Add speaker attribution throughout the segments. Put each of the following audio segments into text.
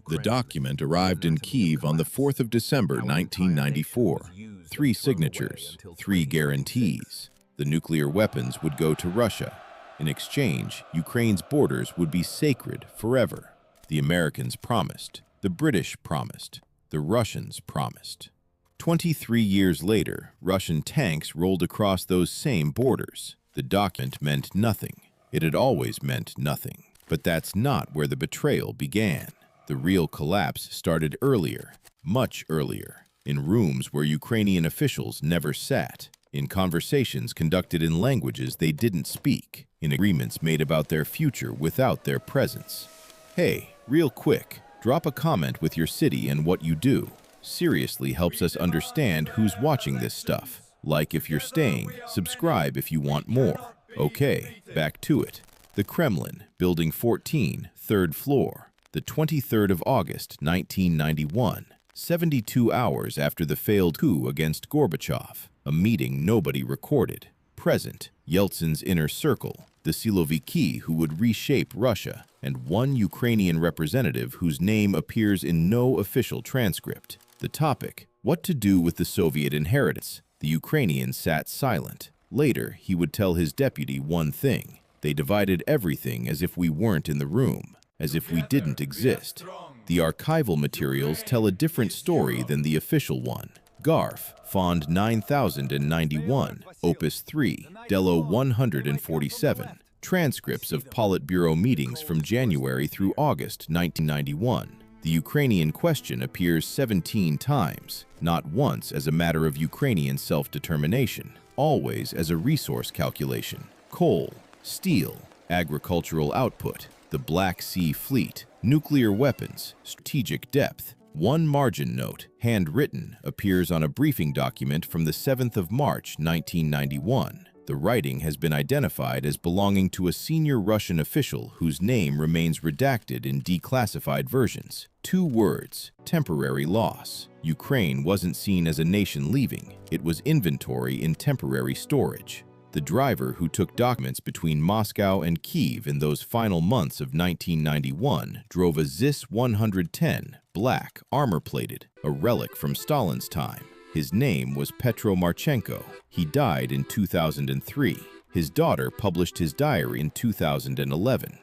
Speaker 1: The document arrived in Kyiv on the 4th of December 1994. 3 signatures, 3 guarantees. The nuclear weapons would go to Russia. In exchange, Ukraine's borders would be sacred forever. The Americans promised, the British promised, the Russians promised. 23 years later, Russian tanks rolled across those same borders. The document meant nothing. It had always meant nothing. But that's not where the betrayal began. The real collapse started earlier, much earlier, in rooms where Ukrainian officials never sat, in conversations conducted in languages they didn't speak, in agreements made about their future without their presence. Hey, real quick, drop a comment with your city and what you do. Seriously helps us understand who's watching this stuff. Like if you're staying, subscribe if you want more. Okay, back to it. The Kremlin, Building 14, 3rd floor, the 23rd of August, 1991, 72 hours after the failed coup against Gorbachev, a meeting nobody recorded. Present, Yeltsin's inner circle, the Siloviki who would reshape Russia, and one Ukrainian representative whose name appears in no official transcript. The topic, what to do with the Soviet inheritance. The Ukrainian sat silent. Later, he would tell his deputy one thing. They divided everything as if we weren't in the room, as if we didn't exist. The archival materials tell a different story than the official one. Garf, Fond 9091, Opus 3, Dello 147. Transcripts of Politburo meetings from January through August 1991. The Ukrainian question appears 17 times, not once as a matter of Ukrainian self-determination, always as a resource calculation. Coal, steel, agricultural output, the Black Sea Fleet, nuclear weapons, strategic depth. One margin note, handwritten, appears on a briefing document from the 7th of March, 1991. The writing has been identified as belonging to a senior Russian official whose name remains redacted in declassified versions. 2 words, temporary loss. Ukraine wasn't seen as a nation leaving. It was inventory in temporary storage. The driver who took documents between Moscow and Kyiv in those final months of 1991 drove a ZIS 110, black, armor-plated, a relic from Stalin's time. His name was Petro Marchenko. He died in 2003. His daughter published his diary in 2011.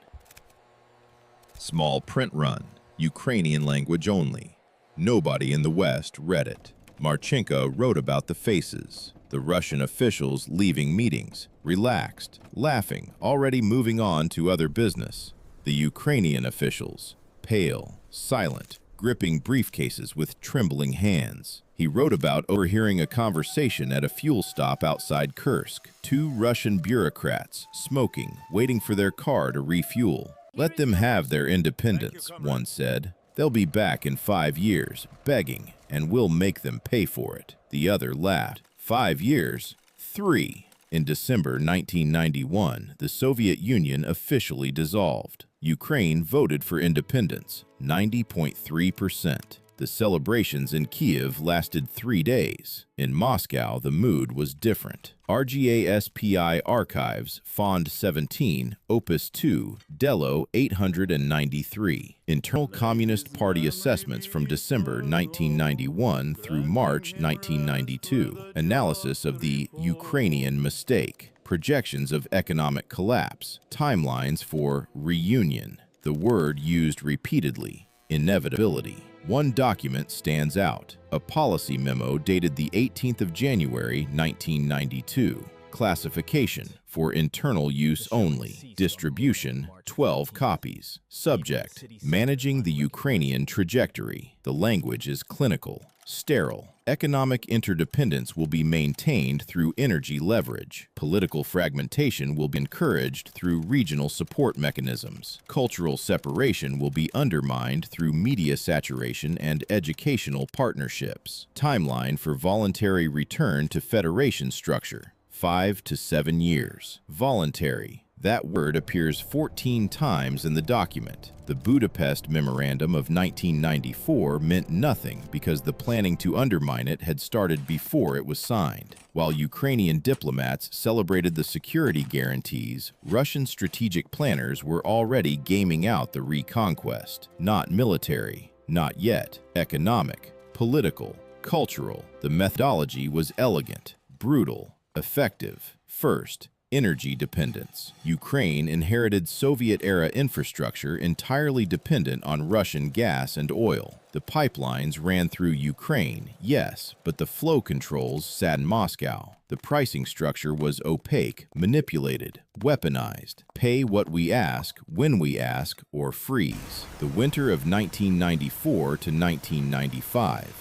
Speaker 1: Small print run, Ukrainian language only. Nobody in the West read it. Marchenko wrote about the faces, the Russian officials leaving meetings, relaxed, laughing, already moving on to other business. The Ukrainian officials, pale, silent, gripping briefcases with trembling hands. He wrote about overhearing a conversation at a fuel stop outside Kursk. 2 Russian bureaucrats, smoking, waiting for their car to refuel. Let them have their independence, one said. They'll be back in 5 years, begging, and we'll make them pay for it. The other laughed. 5 years? 3. In December 1991, the Soviet Union officially dissolved. Ukraine voted for independence, 90.3%. The celebrations in Kyiv lasted 3 days. In Moscow, the mood was different. RGASPI Archives, Fond 17, Opus 2, Dello 893. Internal Communist Party assessments from December 1991 through March 1992. Analysis of the Ukrainian mistake. Projections of economic collapse. Timelines for reunion. The word used repeatedly. Inevitability. One document stands out, a policy memo dated the 18th of January, 1992. Classification, for internal use only. Distribution, 12 copies. Subject, managing the Ukrainian trajectory. The language is clinical, sterile. Economic interdependence will be maintained through energy leverage. Political fragmentation will be encouraged through regional support mechanisms. Cultural separation will be undermined through media saturation and educational partnerships. Timeline for voluntary return to federation structure, 5 to 7 years. Voluntary. That word appears 14 times in the document. The Budapest Memorandum of 1994 meant nothing because the planning to undermine it had started before it was signed. While Ukrainian diplomats celebrated the security guarantees, Russian strategic planners were already gaming out the reconquest. Not military, Not yet. Economic, political, cultural. The methodology was elegant, brutal, effective. First, energy dependence. Ukraine inherited Soviet-era infrastructure entirely dependent on Russian gas and oil. The pipelines ran through Ukraine, yes, but the flow controls sat in Moscow. The pricing structure was opaque, manipulated, weaponized. Pay what we ask, when we ask, or freeze. The winter of 1994 to 1995.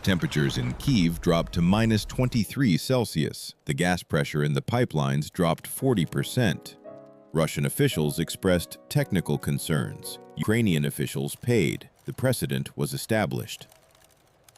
Speaker 1: Temperatures in Kyiv dropped to minus 23 Celsius. The gas pressure in the pipelines dropped 40%. Russian officials expressed technical concerns. Ukrainian officials paid. The precedent was established.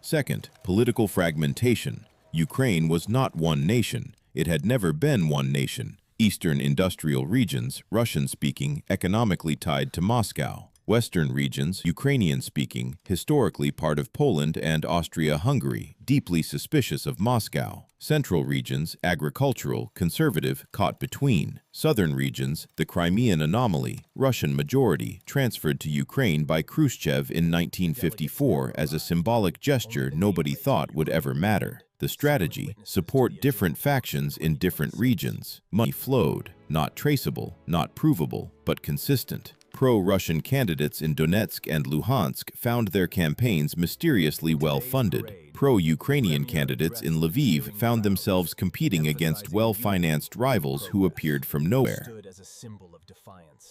Speaker 1: Second, political fragmentation. Ukraine was not one nation. It had never been one nation. Eastern industrial regions, Russian-speaking, economically tied to Moscow. Western regions, Ukrainian-speaking, historically part of Poland and Austria-Hungary, deeply suspicious of Moscow. Central regions, agricultural, conservative, caught between. Southern regions, the Crimean anomaly, Russian majority, transferred to Ukraine by Khrushchev in 1954 as a symbolic gesture nobody thought would ever matter. The strategy, support different factions in different regions. Money flowed, not traceable, not provable, but consistent. Pro-Russian candidates in Donetsk and Luhansk found their campaigns mysteriously well-funded. Pro-Ukrainian candidates in Lviv found themselves competing against well-financed rivals who appeared from nowhere.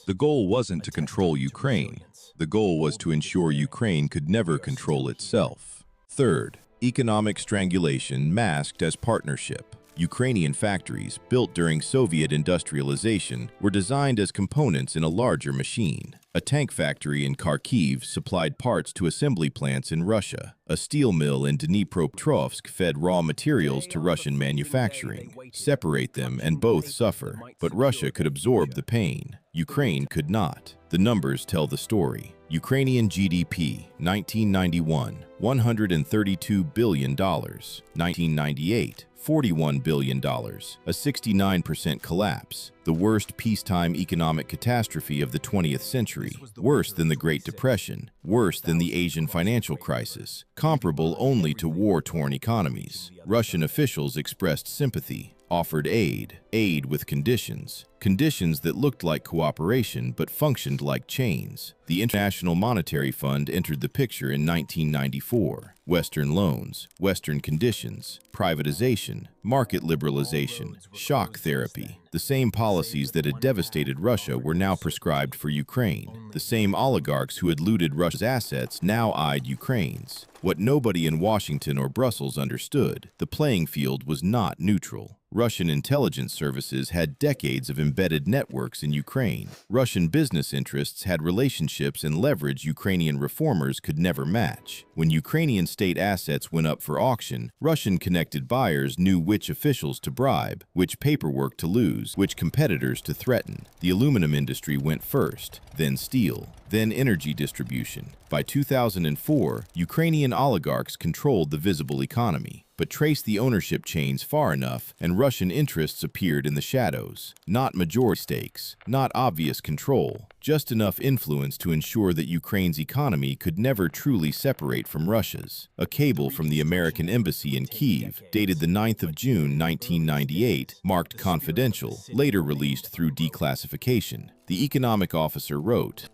Speaker 2: The goal wasn't to control Ukraine. The goal was to ensure Ukraine could never control itself.
Speaker 1: Third, economic strangulation masked as partnership. Ukrainian factories, built during Soviet industrialization, were designed as components in a larger machine. A tank factory in Kharkiv supplied parts to assembly plants in Russia. A steel mill in Dnipropetrovsk fed raw materials to Russian manufacturing. Separate them and both suffer, but Russia could absorb the pain. Ukraine could not. The numbers tell the story. Ukrainian GDP, 1991, $132 billion. 1998, $41 billion, a 69% collapse, the worst peacetime economic catastrophe of the 20th century, worse than the Great Depression, worse than the Asian financial crisis, comparable only to war-torn economies. Russian officials expressed sympathy, offered aid with conditions that looked like cooperation but functioned like chains. The International Monetary Fund entered the picture in 1994. Western loans, Western conditions, privatization, market liberalization, shock therapy. The same policies that had devastated Russia were now prescribed for Ukraine. The same oligarchs who had looted Russia's assets now eyed Ukraine's. What nobody in Washington or Brussels understood, the playing field was not neutral. Russian intelligence services had decades of embedded networks in Ukraine. Russian business interests had relationships and leverage Ukrainian reformers could never match. When Ukrainian state assets went up for auction, Russian-connected buyers knew which officials to bribe, which paperwork to lose, which competitors to threaten. The aluminum industry went first, then steel, then energy distribution. By 2004, Ukrainian oligarchs controlled the visible economy, but traced the ownership chains far enough, and Russian interests appeared in the shadows. Not majority stakes, not obvious control, just enough influence to ensure that Ukraine's economy could never truly separate from Russia's. A cable from the American embassy in Kyiv, dated the 9th of June 1998, marked confidential, later released through declassification. The economic officer wrote,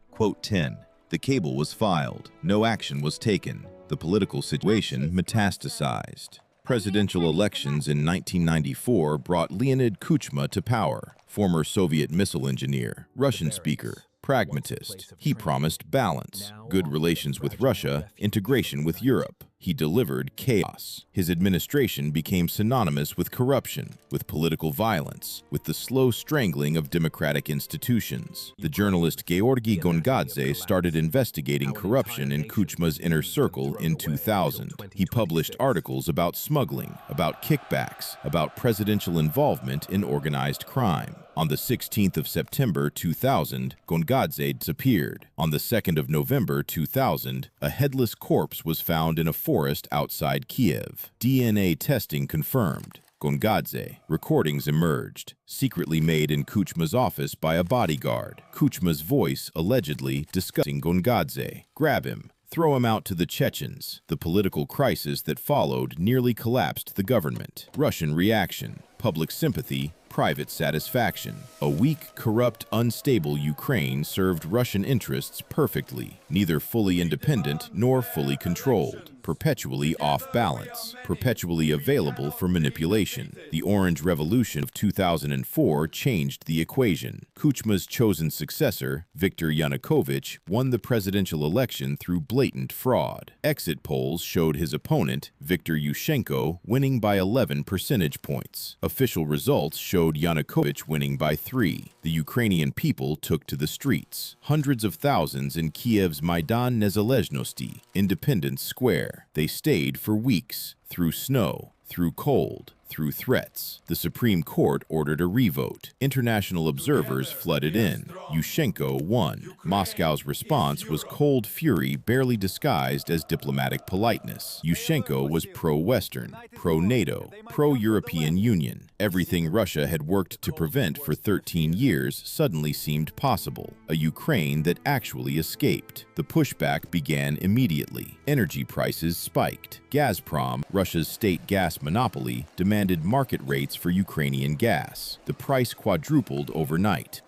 Speaker 1: Quote 10. The cable was filed. No action was taken. The political situation metastasized. Presidential elections in 1994 brought Leonid Kuchma to power, former Soviet missile engineer, Russian speaker, pragmatist. He promised balance, good relations with Russia, integration with Europe. He delivered chaos. His administration became synonymous with corruption, with political violence, with the slow strangling of democratic institutions. The journalist Georgy Gongadze started investigating corruption in Kuchma's inner circle in 2000. He published articles about smuggling, about kickbacks, about presidential involvement in organized crime. On the 16th of September 2000, Gongadze disappeared. On the 2nd of November 2000, a headless corpse was found in a forest outside Kiev. DNA testing confirmed Gongadze. Recordings emerged, secretly made in Kuchma's office by a bodyguard. Kuchma's voice allegedly discussing Gongadze. Grab him. Throw him out to the Chechens. The political crisis that followed nearly collapsed the government. Russian reaction, public sympathy, private satisfaction. A weak, corrupt, unstable Ukraine served Russian interests perfectly, neither fully independent nor fully controlled, perpetually off balance, perpetually available for manipulation. The Orange Revolution of 2004 changed the equation. Kuchma's chosen successor, Viktor Yanukovych, won the presidential election through blatant fraud. Exit polls showed his opponent, Viktor Yushchenko, winning by 11 percentage points. Official results showed Yanukovych winning by 3. The Ukrainian people took to the streets. Hundreds of thousands in Kiev's Maidan Nezalezhnosti, Independence Square. They stayed for weeks, through snow, through cold, through threats. The Supreme Court ordered a revote. International observers flooded in. Yushchenko won. Moscow's response was cold fury barely disguised as diplomatic politeness. Yushchenko was pro-Western, pro-NATO, pro-European Union. Everything Russia had worked to prevent for 13 years suddenly seemed possible. A Ukraine that actually escaped. The pushback began immediately. Energy prices spiked. Gazprom, Russia's state gas monopoly, demanded market rates for Ukrainian gas. The price quadrupled overnight.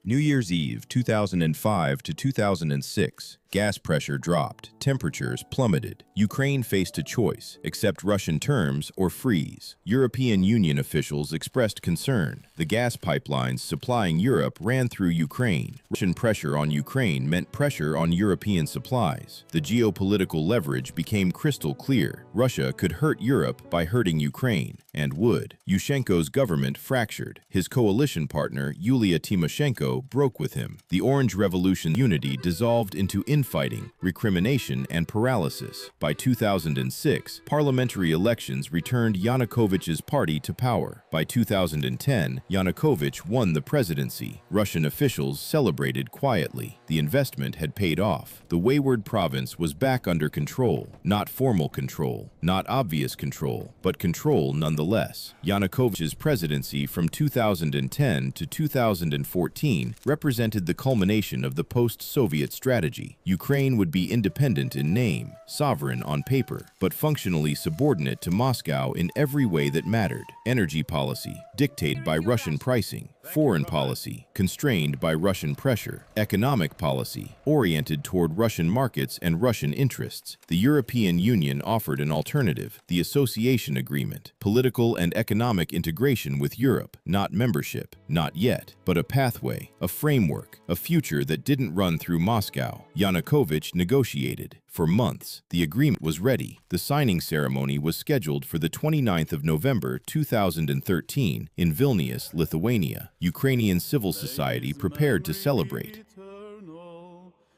Speaker 2: New Year's Eve, 2005 to 2006. Gas pressure dropped, temperatures plummeted. Ukraine faced a choice: accept Russian terms or freeze. European Union officials expressed concern. The gas pipelines supplying Europe ran through Ukraine. Russian pressure on Ukraine meant pressure on European supplies. The geopolitical leverage became crystal clear. Russia could hurt Europe by hurting Ukraine, and would. Yushchenko's government fractured. His coalition partner, Yulia Tymoshenko, broke with him. The Orange Revolution unity dissolved into infighting, recrimination, and paralysis. By 2006, parliamentary elections returned Yanukovych's party to power. By 2010, Yanukovych won the presidency. Russian officials celebrated quietly. The investment had paid off. The wayward province was back under control. Not formal control, not obvious control, but control nonetheless. Yanukovych's presidency from 2010 to 2014 represented the culmination of the post-Soviet strategy. Ukraine would be independent in name, sovereign on paper, but functionally subordinate to Moscow in every way that mattered. Energy policy, dictated by Russian pricing. Foreign policy, constrained by Russian pressure. Economic policy, oriented toward Russian markets and Russian interests. The European Union offered an alternative: the association agreement. Political and economic integration with Europe, not membership, not yet, but a pathway, a framework, a future that didn't run through Moscow. Yanukovych negotiated. For months, the agreement was ready. The signing ceremony was scheduled for the 29th of November 2013 in Vilnius, Lithuania. Ukrainian civil society prepared to celebrate.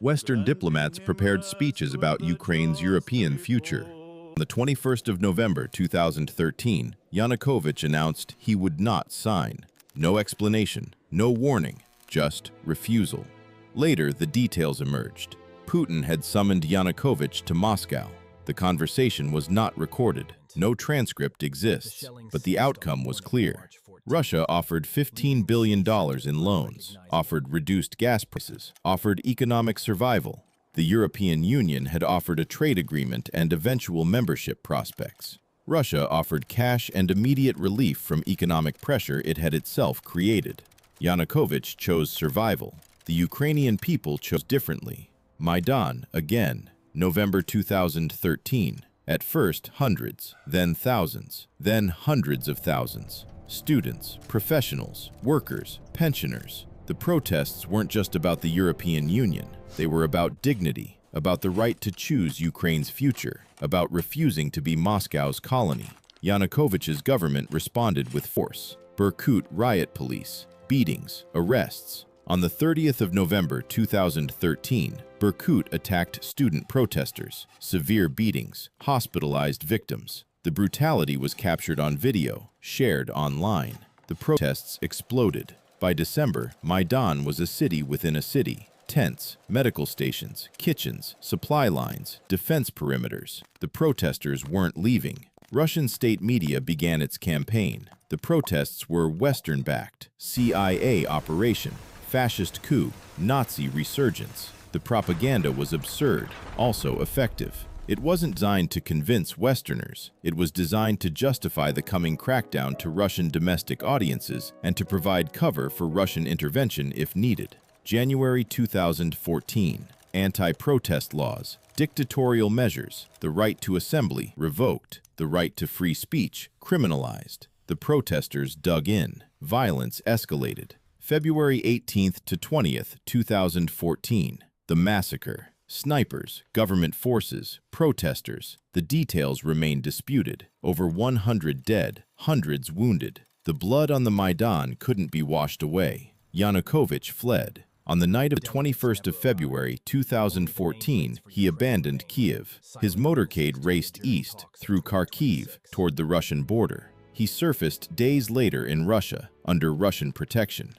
Speaker 2: Western diplomats prepared speeches about Ukraine's European future. On the 21st of November 2013, Yanukovych announced he would not sign. No explanation, no warning, just refusal. Later, the details emerged. Putin had summoned Yanukovych to Moscow. The conversation was not recorded. No transcript exists, but the outcome was clear. Russia offered $15 billion in loans, offered reduced gas prices, offered economic survival. The European Union had offered a trade agreement and eventual membership prospects. Russia offered cash and immediate relief from economic pressure it had itself created. Yanukovych chose survival. The Ukrainian people chose differently. Maidan, again, November 2013. At first, hundreds, then thousands, then hundreds of thousands. Students, professionals, workers, pensioners. The protests weren't just about the European Union. They were about dignity, about the right to choose Ukraine's future, about refusing to be Moscow's colony. Yanukovych's government responded with force. Berkut riot police, beatings, arrests. On the 30th of November 2013, Berkut attacked student protesters, severe beatings, hospitalized victims. The brutality was captured on video, shared online. The protests exploded. By December, Maidan was a city within a city. Tents, medical stations, kitchens, supply lines, defense perimeters. The protesters weren't leaving.
Speaker 1: Russian state media began its campaign. The protests were Western-backed, CIA operation, fascist coup, Nazi resurgence. The propaganda was absurd, also effective. It wasn't designed to convince Westerners. It was designed to justify the coming crackdown to Russian domestic audiences and to provide cover for Russian intervention if needed. January 2014. Anti-protest laws, dictatorial measures, the right to assembly revoked, the right to free speech criminalized. The protesters dug in. Violence escalated. February 18th to 20th, 2014. The massacre. Snipers, government forces, protesters. The details remain disputed. Over 100 dead, hundreds wounded. The blood on the Maidan couldn't be washed away. Yanukovych fled. On the night of the 21st of February 2014, he abandoned Kiev. His motorcade raced east, through Kharkiv, toward the Russian border. He surfaced days later in Russia, under Russian protection.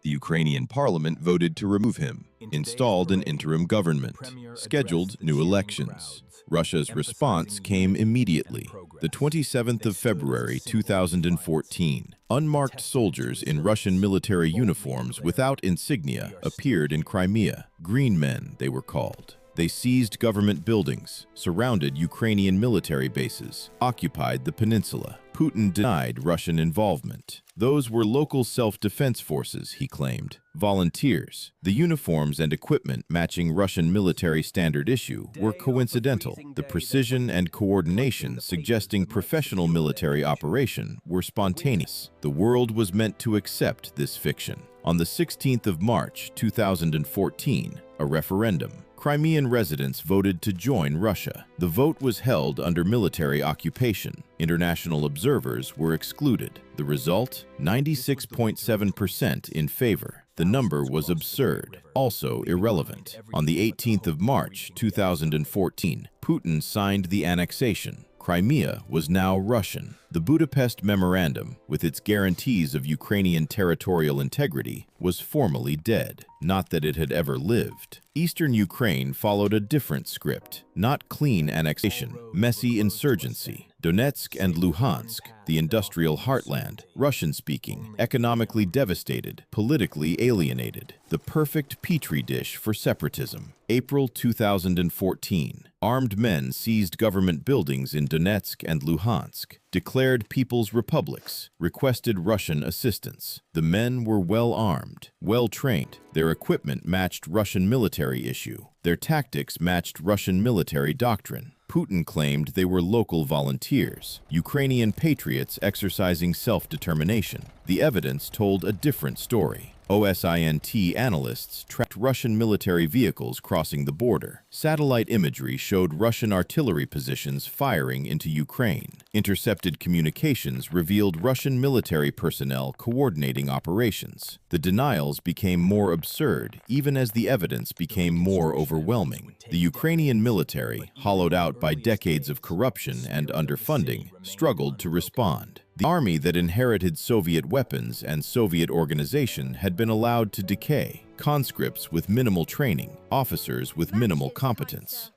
Speaker 2: The Ukrainian parliament voted to remove him, installed an interim government, scheduled new elections. Russia's response came immediately. The 27th of February 2014, unmarked soldiers in Russian military uniforms without insignia appeared in Crimea. Green men, they were called. They seized government buildings, surrounded Ukrainian military bases, occupied the peninsula. Putin denied Russian involvement. Those were local self-defense forces, he claimed, volunteers. The uniforms and equipment matching Russian military standard issue were coincidental. The precision and coordination suggesting professional military operation were spontaneous. The world was meant to accept this fiction. On the 16th of March 2014, a referendum. Crimean residents voted to join Russia. The vote was held under military occupation. International observers were excluded. The result? 96.7% in favor. The number was absurd, also irrelevant. On the 18th of March 2014, Putin signed the annexation. Crimea was now Russian. The Budapest Memorandum, with its guarantees of Ukrainian territorial integrity, was formally dead. Not that it had ever lived. Eastern Ukraine followed a different script. Not clean annexation, messy insurgency. Donetsk and Luhansk, the industrial heartland, Russian-speaking, economically devastated, politically alienated. The perfect petri dish for separatism. April 2014. Armed men seized government buildings in Donetsk and Luhansk, declared people's republics, requested Russian assistance. The men were well-armed, well-trained. Their equipment matched Russian military issue. Their tactics matched Russian military doctrine. Putin claimed they were local volunteers, Ukrainian patriots exercising self-determination. The evidence told a different story. OSINT analysts tracked Russian military vehicles crossing the border. Satellite imagery showed Russian artillery positions firing into Ukraine. Intercepted communications revealed Russian military personnel coordinating operations. The denials became more absurd, even as the evidence became more overwhelming. The Ukrainian military, hollowed out by decades of corruption and underfunding, struggled to respond. The army that inherited Soviet weapons and Soviet organization had been allowed to decay. Conscripts with minimal training, officers with minimal competence.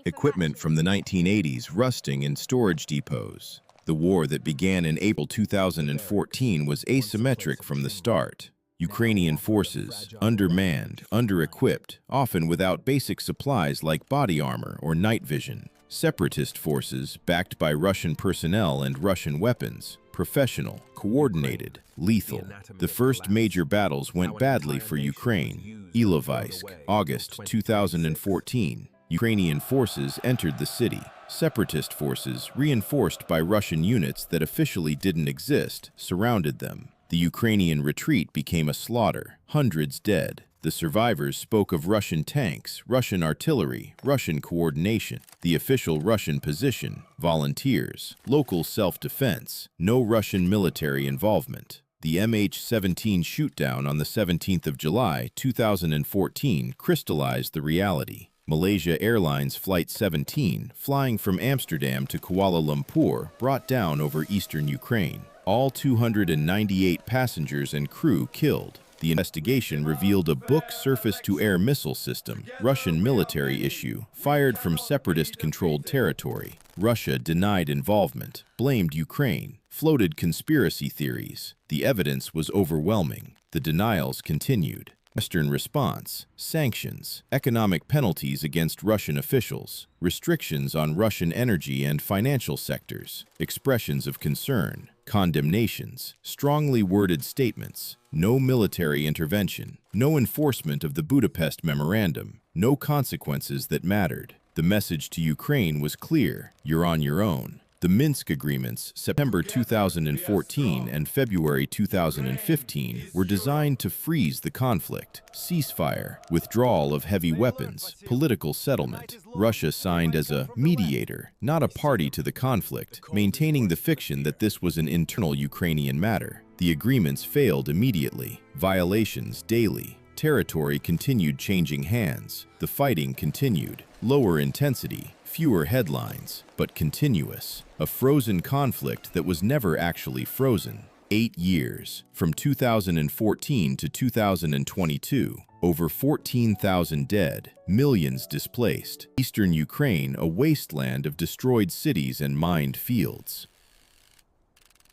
Speaker 2: Equipment from the 1980s rusting in storage depots. The war that began in April 2014 was asymmetric from the start. Ukrainian forces, undermanned, under-equipped, often without basic supplies like body armor or night vision. Separatist forces, backed by Russian personnel and Russian weapons, professional, coordinated, lethal. The first major battles went badly for Ukraine. Ilovaisk, August 2014. Ukrainian forces entered the city. Separatist forces, reinforced by Russian units that officially didn't exist, surrounded them. The Ukrainian retreat became a slaughter, hundreds dead. The survivors spoke of Russian tanks, Russian artillery, Russian coordination, the official Russian position, volunteers, local self-defense, no Russian military involvement. The MH17 shootdown on the 17th of July, 2014 crystallized the reality. Malaysia Airlines Flight 17, flying from Amsterdam to Kuala Lumpur, brought down over eastern Ukraine. All 298 passengers and crew killed.
Speaker 1: The investigation revealed a book surface-to-air missile system, Russian military issue, fired from separatist-controlled territory. Russia denied involvement, blamed Ukraine, floated conspiracy theories. The evidence was overwhelming. The denials continued. Western response: sanctions, economic penalties against Russian officials, restrictions on Russian energy and financial sectors, expressions of concern, condemnations, strongly worded statements, no military intervention, no enforcement of the Budapest Memorandum, no consequences that mattered. The message to Ukraine was clear: you're on your own. The Minsk Agreements, September 2014 and February 2015, were designed to freeze the conflict, ceasefire, withdrawal of heavy weapons, political settlement. Russia signed as a mediator, not a party to the conflict, maintaining the fiction that this was an internal Ukrainian matter. The agreements failed immediately, violations daily. Territory continued changing hands. The fighting continued, lower intensity, fewer headlines, but continuous. A frozen conflict that was never actually frozen. 8 years, from 2014 to 2022, over 14,000 dead, millions displaced. Eastern Ukraine, a wasteland of destroyed cities and mined fields.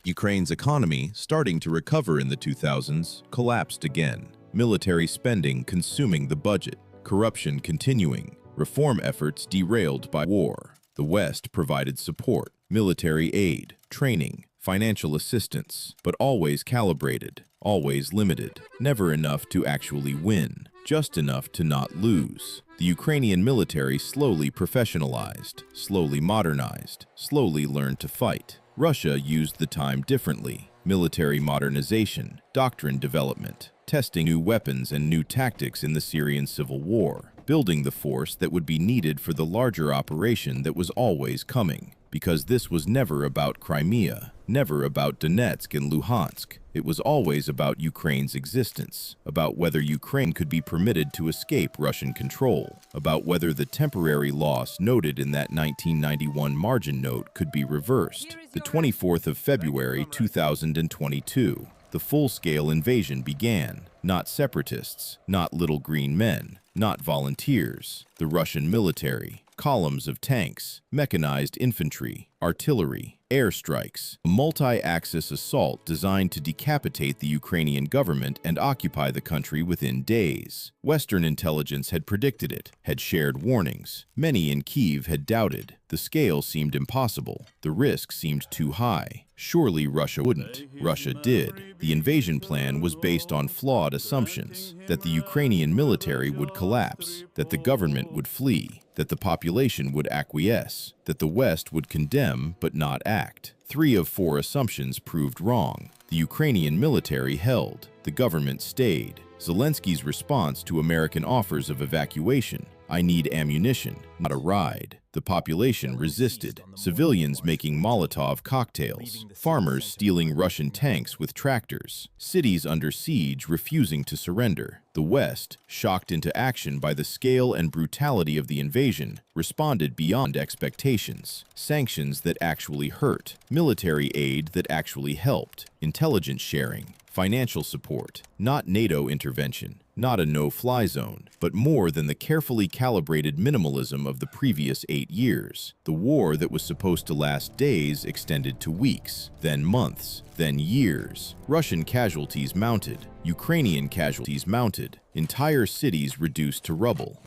Speaker 2: Ukraine's economy, starting to recover in the 2000s, collapsed again. Military spending consuming the budget, corruption continuing, reform efforts derailed by war. The West provided support, military aid, training, financial assistance, but always calibrated, always limited, never enough to actually win, just enough to not lose. The Ukrainian military slowly professionalized, slowly modernized, slowly learned to fight. Russia used the time differently. Military modernization, doctrine development, testing new weapons and new tactics in the Syrian civil war, building the force that would be needed for the larger operation that was always coming. Because this was never about Crimea, never about Donetsk and Luhansk. It was always about Ukraine's existence, about whether Ukraine could be permitted to escape Russian control, about whether the temporary loss noted in that 1991 margin note could be reversed. The 24th of February 2022, the full-scale invasion began. Not separatists, not little green men, not volunteers. The Russian military, columns of tanks, mechanized infantry, artillery, airstrikes, a multi-axis assault designed to decapitate the Ukrainian government and occupy the country within days. Western intelligence had predicted it, had shared warnings. Many in Kyiv had doubted. The scale seemed impossible. The risk seemed too high. Surely Russia wouldn't. Russia did. The invasion plan was based on flawed assumptions, that the Ukrainian military would collapse, that the government would flee, that the population would acquiesce, that the West would condemn but not act. 3 of 4 assumptions proved wrong. The Ukrainian military held. The government stayed. Zelensky's response to American offers of evacuation: "I need ammunition, not a ride." The population resisted, civilians making Molotov cocktails, farmers stealing Russian tanks with tractors, cities under siege refusing to surrender. The West, shocked into action by the scale and brutality of the invasion, responded beyond expectations. Sanctions that actually hurt, military aid that actually helped, intelligence sharing, financial support, not NATO intervention, not a no-fly zone, but more than the carefully calibrated minimalism of the previous 8 years. The war that was supposed to last days extended to weeks, then months, then years. Russian casualties mounted, Ukrainian casualties mounted, entire cities reduced to rubble.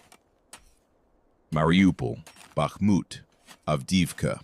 Speaker 2: Mariupol, Bakhmut, Avdiivka.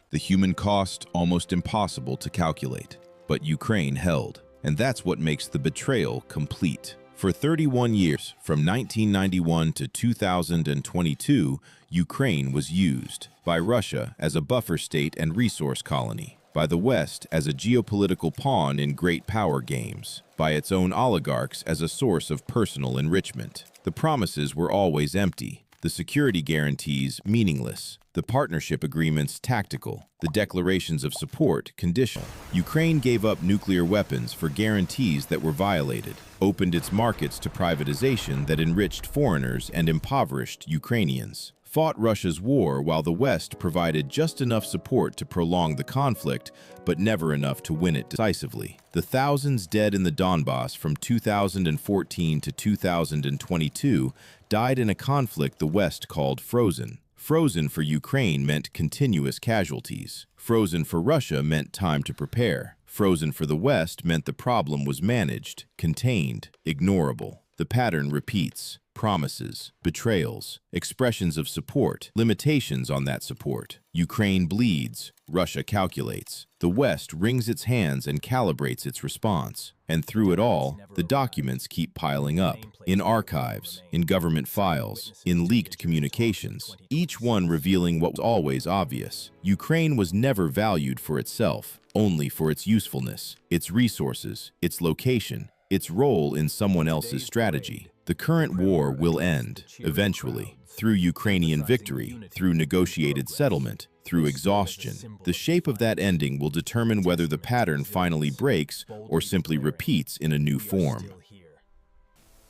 Speaker 2: The human cost almost impossible to calculate, but Ukraine held. And that's what makes the betrayal complete. For 31 years, from 1991 to 2022, Ukraine was used by Russia as a buffer state and resource colony, by the West as a geopolitical pawn in great power games, by its own oligarchs as a source of personal enrichment. The promises were always empty, the security guarantees meaningless, the partnership agreements tactical, the declarations of support conditional. Ukraine gave up nuclear weapons for guarantees that were violated, opened its markets to privatization that enriched foreigners and impoverished Ukrainians,
Speaker 1: fought Russia's war while the West provided just enough support to prolong the conflict, but never enough to win it decisively. The thousands dead in the Donbass from 2014 to 2022 died in a conflict the West called frozen. Frozen for Ukraine meant continuous casualties. Frozen for Russia meant time to prepare. Frozen for the West meant the problem was managed, contained, ignorable. The pattern repeats. Promises, betrayals, expressions of support, limitations on that support. Ukraine bleeds, Russia calculates. The West wrings its hands and calibrates its response. And through it all, the documents keep piling up. In archives, in government files, in leaked communications, each one revealing what was always obvious. Ukraine was never valued for itself, only for its usefulness, its resources, its location, its role in someone else's strategy. The current war will end, eventually, through Ukrainian victory, through negotiated settlement, through exhaustion. The shape of that ending will determine whether the pattern finally breaks or simply repeats in a new form.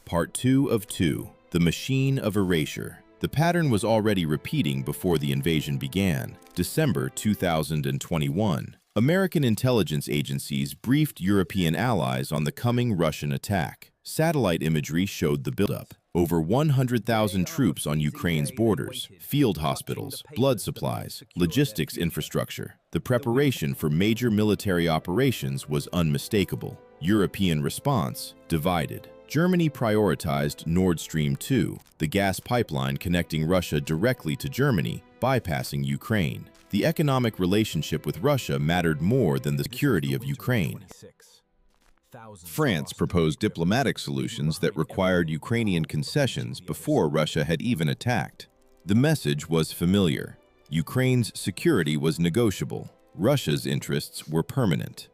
Speaker 1: Part 2 of 2. The Machine of Erasure. The pattern was already repeating before the invasion began. December 2021. American intelligence agencies briefed European allies on the coming Russian attack. Satellite imagery showed the buildup. Over 100,000 troops on Ukraine's borders, field hospitals, blood supplies, logistics infrastructure. The preparation for major military operations was unmistakable. European response divided. Germany prioritized Nord Stream 2, the gas pipeline connecting Russia directly to Germany, bypassing Ukraine. The economic relationship with Russia mattered more than the security of Ukraine. France proposed diplomatic solutions that required Ukrainian concessions before Russia had even attacked. The message was familiar. Ukraine's security was negotiable. Russia's interests were permanent.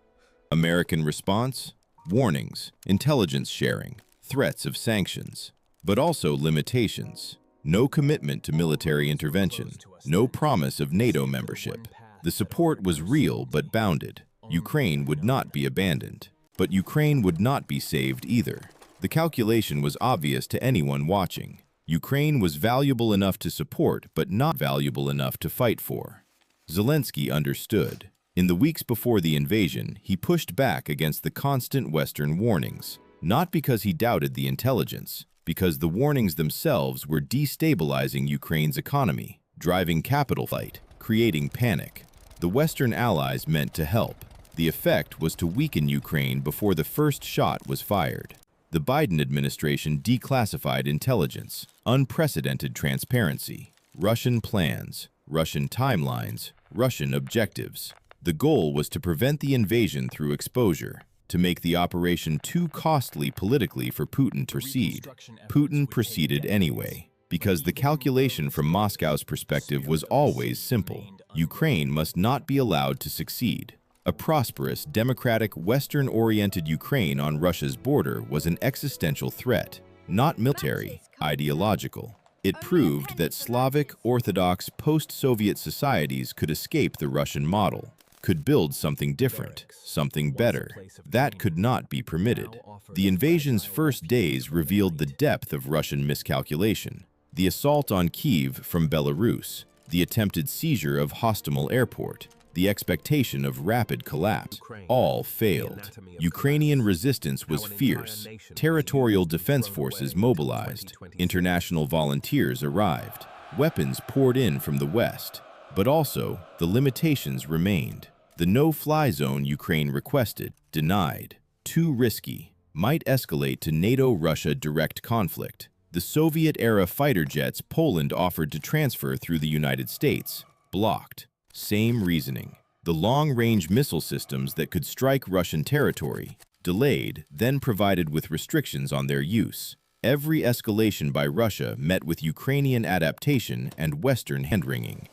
Speaker 1: American response? Warnings, intelligence sharing, threats of sanctions, but also limitations. No commitment to military intervention, no promise of NATO membership. The support was real but bounded. Ukraine would not be abandoned. But Ukraine would not be saved either. The calculation was obvious to anyone watching. Ukraine was valuable enough to support, but not valuable enough to fight for. Zelensky understood. In the weeks before the invasion, he pushed back against the constant Western warnings, not because he doubted the intelligence, because the warnings themselves were destabilizing Ukraine's economy, driving capital flight, creating panic. The Western allies meant to help. The effect was to weaken Ukraine before the first shot was fired. The Biden administration declassified intelligence, unprecedented transparency, Russian plans, Russian timelines, Russian objectives. The goal was to prevent the invasion through exposure, to make the operation too costly politically for Putin to proceed. Putin proceeded anyway, because the calculation from Moscow's perspective was always simple. Ukraine must not be allowed to succeed. A prosperous, democratic, Western-oriented Ukraine on Russia's border was an existential threat, not military, ideological. It proved that Slavic, Orthodox, post-Soviet societies could escape the Russian model, could build something different, something better. That could not be permitted. The invasion's first days revealed the depth of Russian miscalculation. The assault on Kyiv from Belarus, the attempted seizure of Hostomel Airport, the expectation of rapid collapse, all failed. Ukrainian resistance was fierce. Territorial defense forces mobilized. International volunteers arrived. Weapons poured in from the West. But also, the limitations remained. The no-fly zone Ukraine requested, denied. Too risky. Might escalate to NATO-Russia direct conflict. The Soviet-era fighter jets Poland offered to transfer through the United States, blocked. Same reasoning. The long-range missile systems that could strike Russian territory, delayed, then provided with restrictions on their use. Every escalation by Russia met with Ukrainian adaptation and Western hand-wringing.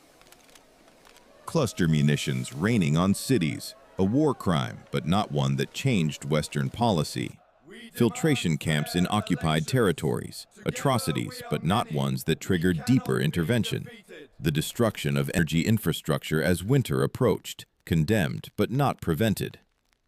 Speaker 1: Cluster munitions raining on cities, a war crime, but not one that changed Western policy. Filtration camps in occupied territories, atrocities, but not ones that triggered deeper intervention. The destruction of energy infrastructure as winter approached, condemned but not prevented.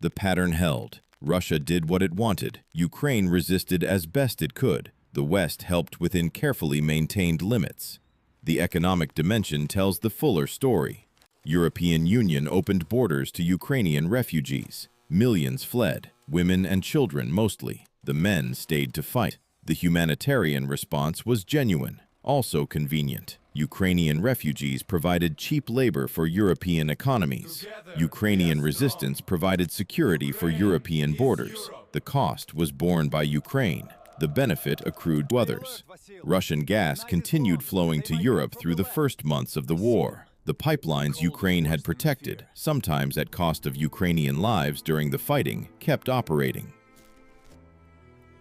Speaker 1: The pattern held. Russia did what it wanted. Ukraine resisted as best it could. The West helped within carefully maintained limits. The economic dimension tells the fuller story. European Union opened borders to Ukrainian refugees. Millions fled, women and children mostly. The men stayed to fight. The humanitarian response was genuine, also convenient. Ukrainian refugees provided cheap labor for European economies. Ukrainian resistance provided security for European borders. The cost was borne by Ukraine. The benefit accrued to others. Russian gas continued flowing to Europe through the first months of the war. The pipelines Ukraine had protected, sometimes at cost of Ukrainian lives during the fighting, kept operating.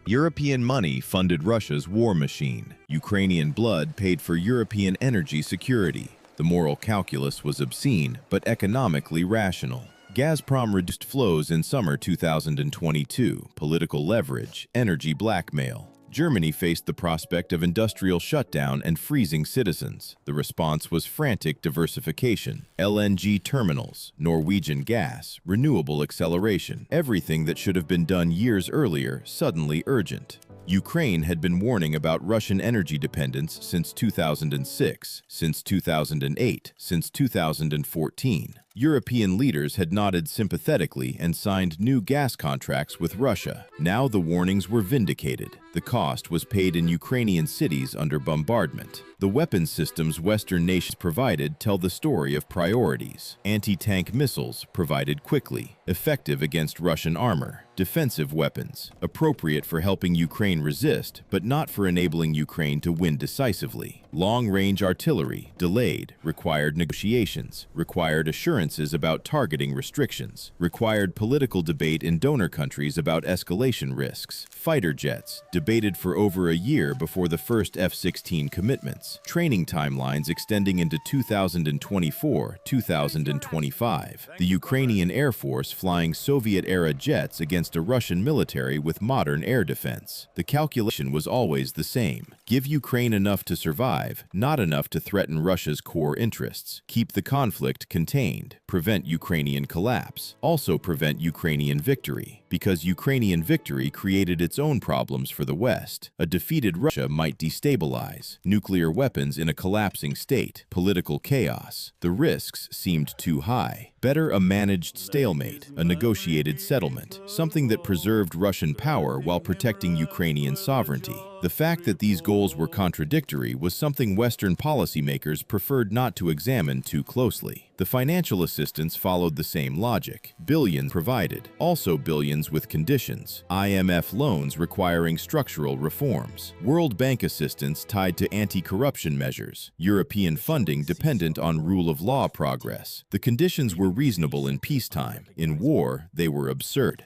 Speaker 1: European money funded Russia's war machine. Ukrainian blood paid for European energy security. The moral calculus was obscene, but economically rational. Gazprom reduced flows in summer 2022, political leverage, energy blackmail. Germany faced the prospect of industrial shutdown and freezing citizens. The response was frantic diversification, LNG terminals, Norwegian gas, renewable acceleration, everything that should have been done years earlier, suddenly urgent. Ukraine had been warning about Russian energy dependence since 2006, since 2008, since 2014. European leaders had nodded sympathetically and signed new gas contracts with Russia. Now the warnings were vindicated. The cost was paid in Ukrainian cities under bombardment. The weapons systems Western nations provided tell the story of priorities. Anti-tank missiles provided quickly, effective against Russian armor. Defensive weapons, appropriate for helping Ukraine resist, but not for enabling Ukraine to win decisively. Long-range artillery, delayed, required negotiations, required assurances about targeting restrictions, required political debate in donor countries about escalation risks. Fighter jets, debated for over a year before the first F-16 commitments. Training timelines extending into 2024-2025. The Ukrainian Air Force flying Soviet-era jets against a Russian military with modern air defense. The calculation was always the same. Give Ukraine enough to survive, not enough to threaten Russia's core interests. Keep the conflict contained. Prevent Ukrainian collapse. Also prevent Ukrainian victory. Because Ukrainian victory created its own problems for the West. A defeated Russia might destabilize. Nuclear weapons in a collapsing state. Political chaos. The risks seemed too high. Better a managed stalemate, a negotiated settlement, something that preserved Russian power while protecting Ukrainian sovereignty. The fact that these goals were contradictory was something Western policymakers preferred not to examine too closely. The financial assistance followed the same logic. Billions provided, also billions with conditions. IMF loans requiring structural reforms. World Bank assistance tied to anti-corruption measures. European funding dependent on rule of law progress. The conditions were reasonable in peacetime. In war, they were absurd.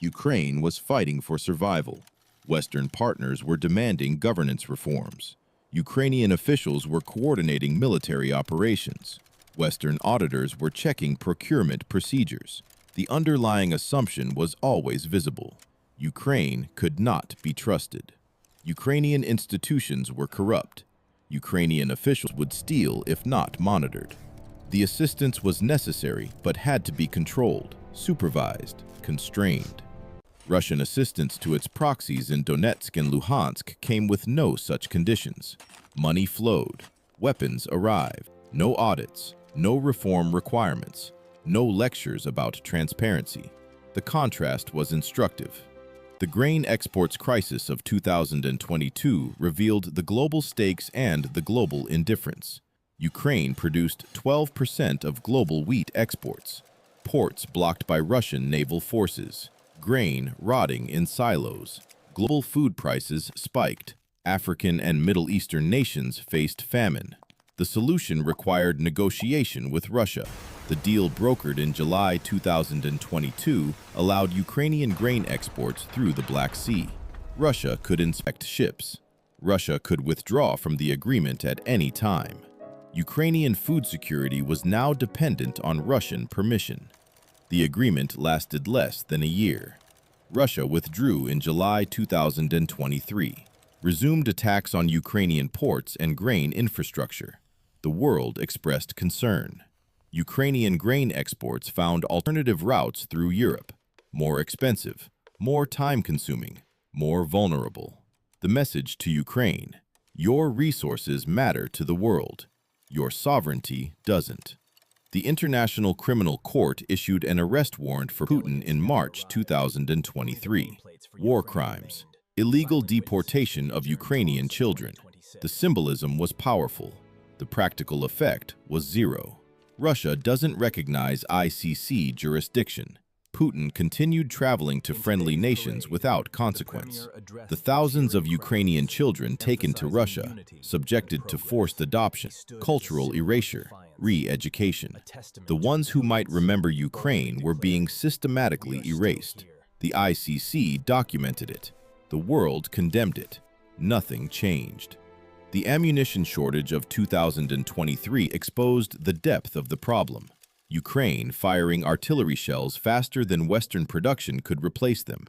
Speaker 1: Ukraine was fighting for survival. Western partners were demanding governance reforms. Ukrainian officials were coordinating military operations. Western auditors were checking procurement procedures. The underlying assumption was always visible. Ukraine could not be trusted. Ukrainian institutions were corrupt. Ukrainian officials would steal if not monitored. The assistance was necessary but had to be controlled, supervised, constrained. Russian assistance to its proxies in Donetsk and Luhansk came with no such conditions. Money flowed. Weapons arrived. No audits. No reform requirements. No lectures about transparency. The contrast was instructive. The grain exports crisis of 2022 revealed the global stakes and the global indifference. Ukraine produced 12% of global wheat exports. Ports blocked by Russian naval forces. Grain rotting in silos. Global food prices spiked. African and Middle Eastern nations faced famine. The solution required negotiation with Russia. The deal brokered in July 2022 allowed Ukrainian grain exports through the Black Sea. Russia could inspect ships. Russia could withdraw from the agreement at any time. Ukrainian food security was now dependent on Russian permission. The agreement lasted less than a year. Russia withdrew in July 2023, resumed attacks on Ukrainian ports and grain infrastructure. The world expressed concern. Ukrainian grain exports found alternative routes through Europe, more expensive, more time-consuming, more vulnerable. The message to Ukraine: Your resources matter to the world. Your sovereignty doesn't. The International Criminal Court issued an arrest warrant for Putin in March 2023. War crimes. Illegal deportation of Ukrainian children. The symbolism was powerful. The practical effect was zero. Russia doesn't recognize ICC jurisdiction. Putin continued traveling to friendly nations without consequence. The thousands of Ukrainian children taken to Russia, subjected to forced adoption, cultural erasure, re-education. The ones who might remember Ukraine were being systematically erased. The ICC documented it. The world condemned it. Nothing changed. The ammunition shortage of 2023 exposed the depth of the problem. Ukraine firing artillery shells faster than Western production could replace them.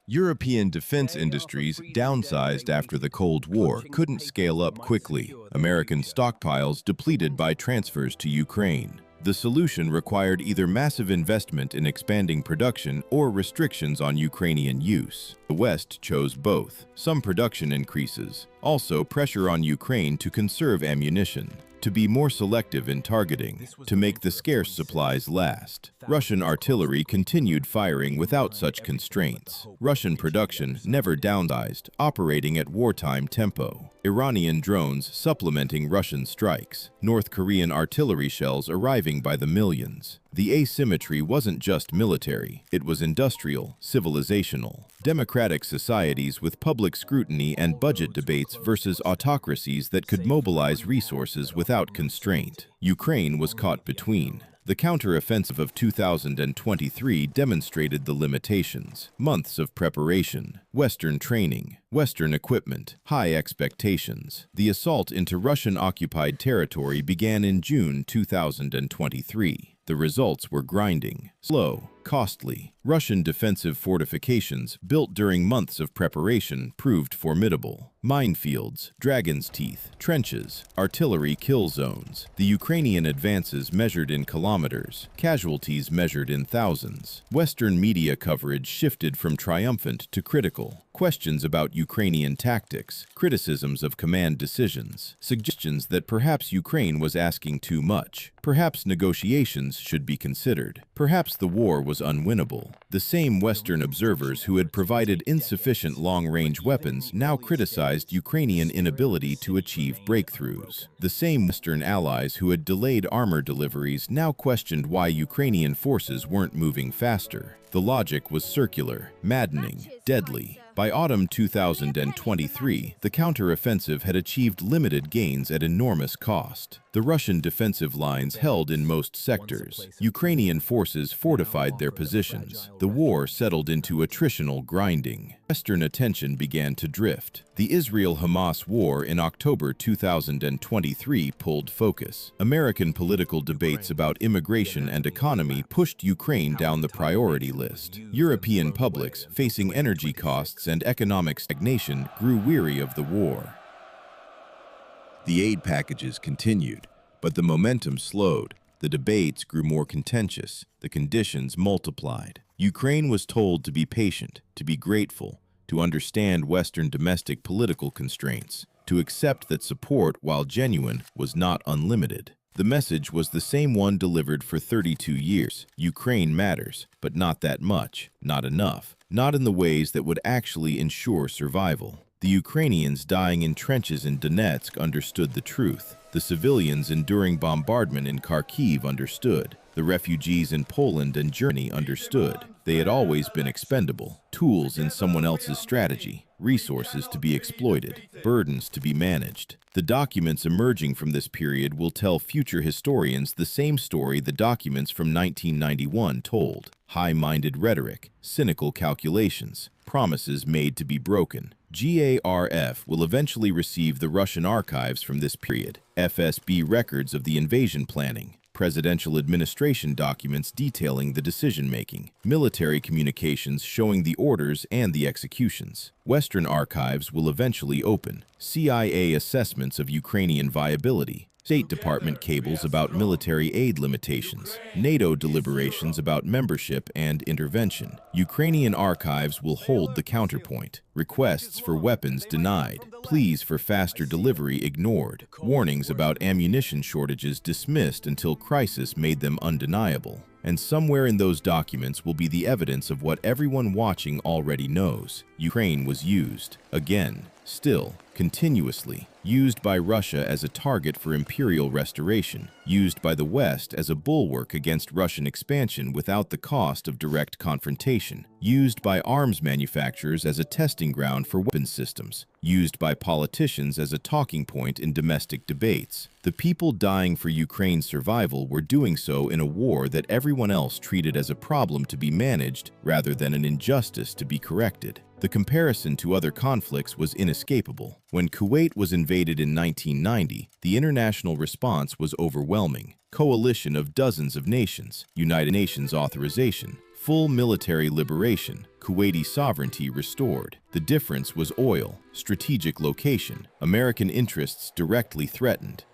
Speaker 2: European defense industries, downsized after the Cold War, couldn't scale up quickly. American stockpiles depleted by transfers to Ukraine. The solution required either massive investment in expanding production or restrictions on Ukrainian use. The West chose both. Some production increases, also pressure on Ukraine to conserve ammunition, to be more selective in targeting, to make the scarce supplies last. Russian artillery continued firing without such constraints. Russian production never downsized, operating at wartime tempo. Iranian drones supplementing Russian strikes. North Korean artillery shells arriving by the millions. The asymmetry wasn't just military, it was industrial, civilizational. Democratic societies with public scrutiny and budget debates versus autocracies that could mobilize resources without constraint. Ukraine was caught between. The counteroffensive of 2023 demonstrated the limitations. Months of preparation, Western training, Western equipment, high expectations. The assault into Russian-occupied territory began in June 2023. The results were grinding, slow, costly. Russian defensive fortifications, built during months of preparation, proved formidable. Minefields, dragon's teeth, trenches, artillery kill zones. The Ukrainian advances measured in kilometers, casualties measured in thousands. Western media coverage shifted from triumphant to critical. Questions about Ukrainian tactics, criticisms of command decisions, suggestions that perhaps Ukraine was asking too much. Perhaps negotiations should be considered. Perhaps the war was unwinnable. The same Western observers who had provided insufficient long-range weapons now criticized Ukrainian inability to achieve breakthroughs. The same Western allies who had delayed armor deliveries now questioned why Ukrainian forces weren't moving faster. The logic was circular, maddening, deadly. By autumn 2023, the counteroffensive had achieved limited gains at enormous cost. The Russian defensive lines held in most sectors. Ukrainian forces fortified their positions. The war settled into attritional grinding. Western attention began to drift. The Israel-Hamas war in October 2023 pulled focus. American political debates about immigration and economy pushed Ukraine down the priority list. European publics, facing energy costs and economic stagnation, grew weary of the war. The aid packages continued, but the momentum slowed. The debates grew more contentious. The conditions multiplied. Ukraine was told to be patient, to be grateful, to understand Western domestic political constraints, to accept that support, while genuine, was not unlimited. The message was the same one delivered for 32 years. Ukraine matters, but not that much, not enough, not in the ways that would actually ensure survival. The Ukrainians dying in trenches in Donetsk understood the truth. The civilians enduring bombardment in Kharkiv understood. The refugees in Poland and Germany understood. They had always been expendable, tools in someone else's strategy, resources to be exploited, burdens to be managed. The documents emerging from this period will tell future historians the same story the documents from 1991 told. High-minded rhetoric, cynical calculations, promises made to be broken. GARF will eventually receive the Russian archives from this period, FSB records of the invasion planning, presidential administration documents detailing the decision-making, military communications showing the orders and the executions. Western archives will eventually open, CIA assessments of Ukrainian viability,
Speaker 1: State Department cables about military aid limitations, NATO deliberations about membership and intervention. Ukrainian archives will hold the counterpoint. Requests for weapons denied, pleas for faster delivery ignored, warnings about ammunition shortages dismissed until crisis made them undeniable. And somewhere in those documents will be the evidence of what everyone watching already knows. Ukraine was used, again, still, continuously, used by Russia as a target for imperial restoration, used by the West as a bulwark against Russian expansion without the cost of direct confrontation, used by arms manufacturers as a testing ground for weapons systems, used by politicians as a talking point in domestic debates. The people dying for Ukraine's survival were doing so in a war that everyone else treated as a problem to be managed rather than an injustice to be corrected. The comparison to other conflicts was inescapable. When Kuwait was invaded in 1990, the international response was overwhelming. Coalition of dozens of nations, United Nations authorization, full military liberation, Kuwaiti sovereignty restored. The difference was oil, strategic location, American interests directly threatened.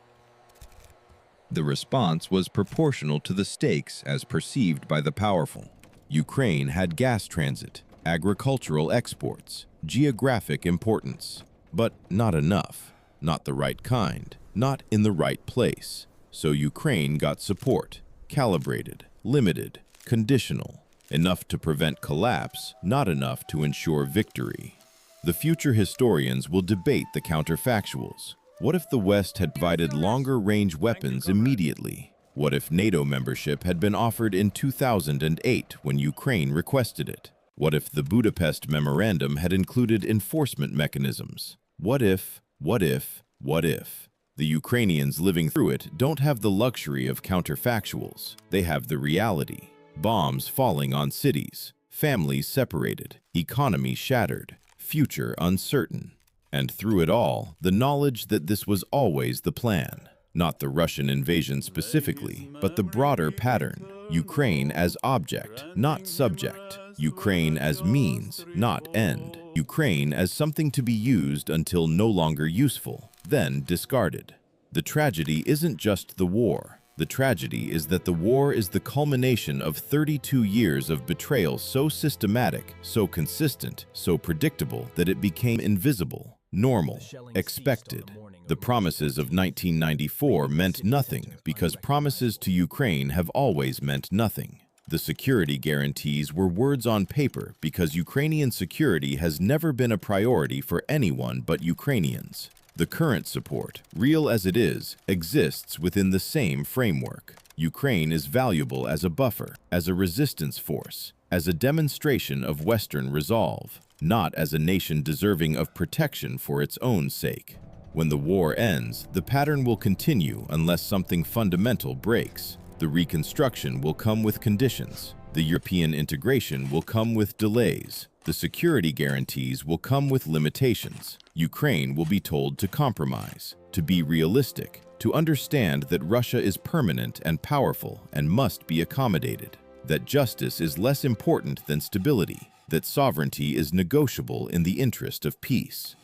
Speaker 2: The response was proportional to the stakes as perceived by the powerful.
Speaker 1: Ukraine had gas transit, agricultural exports, geographic importance, but not enough, not the right kind, not in the right place. So Ukraine got support, calibrated, limited, conditional, enough to prevent collapse, not enough to ensure victory. The future historians will debate the counterfactuals. What if the West had provided longer-range weapons immediately? What if NATO membership had been offered in 2008 when Ukraine requested it? What if the Budapest Memorandum had included enforcement mechanisms? What if? The Ukrainians living through it don't have the luxury of counterfactuals. They have the reality. Bombs falling on cities, families separated, economy shattered, future uncertain. And through it all, the knowledge that this was always the plan. Not the Russian invasion specifically, but the broader pattern. Ukraine as object, not subject. Ukraine as means, not end. Ukraine as something to be used until no longer useful, then discarded. The tragedy isn't just the war. The tragedy is that the war is the culmination of 32 years of betrayal so systematic, so consistent, so predictable that it became invisible, normal, expected. The promises of 1994 meant nothing because promises to Ukraine have always meant nothing. The security guarantees were words on paper because Ukrainian security has never been a priority for anyone but Ukrainians. The current support, real as it is, exists within the same framework. Ukraine is valuable as a buffer, as a resistance force, as a demonstration of Western resolve, not as a nation deserving of protection for its own sake. When the war ends, the pattern will continue unless something fundamental breaks. The reconstruction will come with conditions. The European integration will come with delays. The security guarantees will come with limitations. Ukraine will be told to compromise, to be realistic, to understand that Russia is permanent and powerful and must be accommodated, that justice is less important than stability, that sovereignty is negotiable in the interest of peace.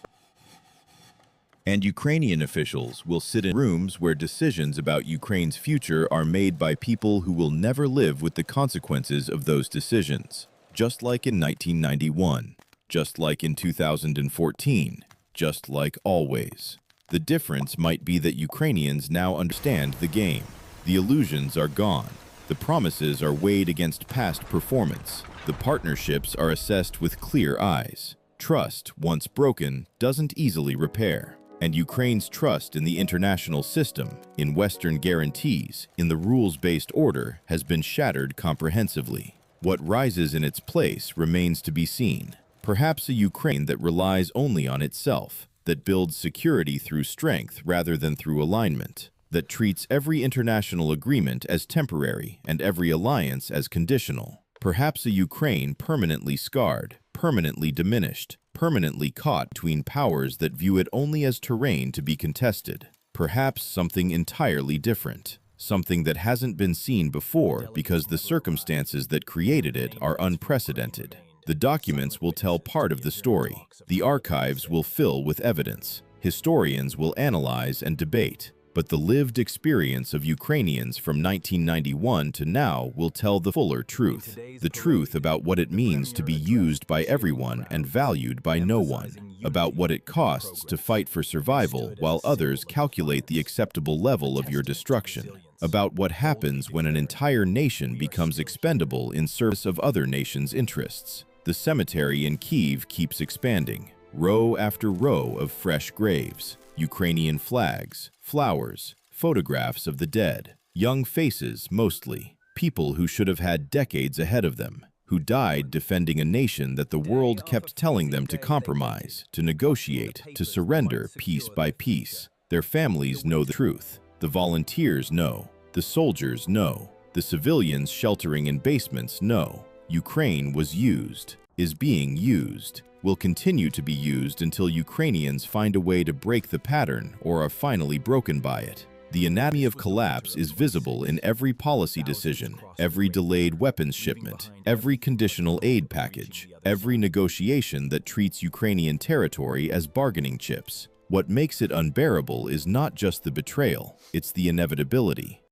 Speaker 1: And Ukrainian officials will sit in rooms where decisions about Ukraine's future are made by people who will never live with the consequences of those decisions. Just like in 1991, just like in 2014, just like always. The difference might be that Ukrainians now understand the game. The illusions are gone. The promises are weighed against past performance. The partnerships are assessed with clear eyes. Trust, once broken, doesn't easily repair. And Ukraine's trust in the international system, in Western guarantees, in the rules-based order, has been shattered comprehensively. What rises in its place remains to be seen. Perhaps a Ukraine that relies only on itself, that builds security through strength rather than through alignment, that treats every international agreement as temporary and every alliance as conditional. Perhaps a Ukraine permanently scarred, permanently diminished, permanently caught between powers that view it only as terrain to be contested. Perhaps something entirely different. Something that hasn't been seen before because the circumstances that created it are unprecedented. The documents will tell part of the story. The archives will fill with evidence. Historians will analyze and debate. But the lived experience of Ukrainians from 1991 to now will tell the fuller truth. The truth about what it means to be used by everyone and valued by no one. About what it costs to fight for survival while others calculate the acceptable level of your destruction. About what happens when an entire nation becomes expendable in service of other nations' interests. The cemetery in Kyiv keeps expanding. Row after row of fresh graves. Ukrainian flags, flowers, photographs of the dead, young faces mostly, people who should have had decades ahead of them, who died defending a nation that the world kept telling them to compromise, to negotiate, to surrender piece by piece. Their families know the truth. The volunteers know. The soldiers know. The civilians sheltering in basements know. Ukraine was used, is being used, will continue to be used until Ukrainians find a way to break the pattern or are finally broken by it. The anatomy of collapse is visible in every policy decision, every delayed weapons shipment, every conditional aid package, every negotiation that treats Ukrainian territory as bargaining chips. What makes it unbearable is not just the betrayal, it's the inevitability.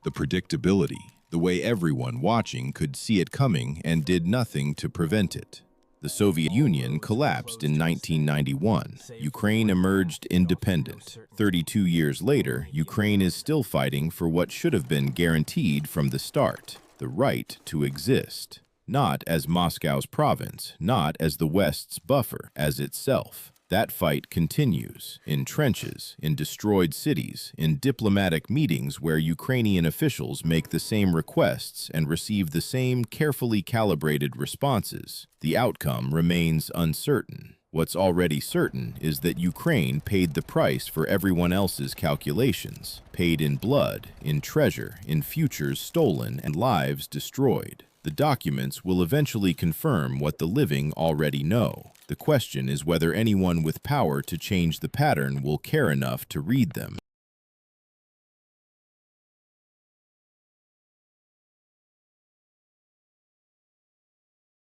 Speaker 2: The predictability, the way everyone watching could see it coming and did nothing to prevent it. The Soviet Union collapsed in 1991. Ukraine emerged independent. 32 years later, Ukraine is still fighting for what should have been guaranteed from the start, the right to exist. Not as Moscow's province, not as the West's buffer, as itself. That fight continues, in trenches, in destroyed cities, in diplomatic meetings where Ukrainian officials make the same requests and receive the same carefully calibrated responses. The outcome remains uncertain. What's already certain is that Ukraine paid the price for everyone else's calculations, paid in blood, in treasure, in futures stolen and lives destroyed. The documents will eventually confirm what the living already know. The question is whether anyone with power to change the pattern will care enough to read them.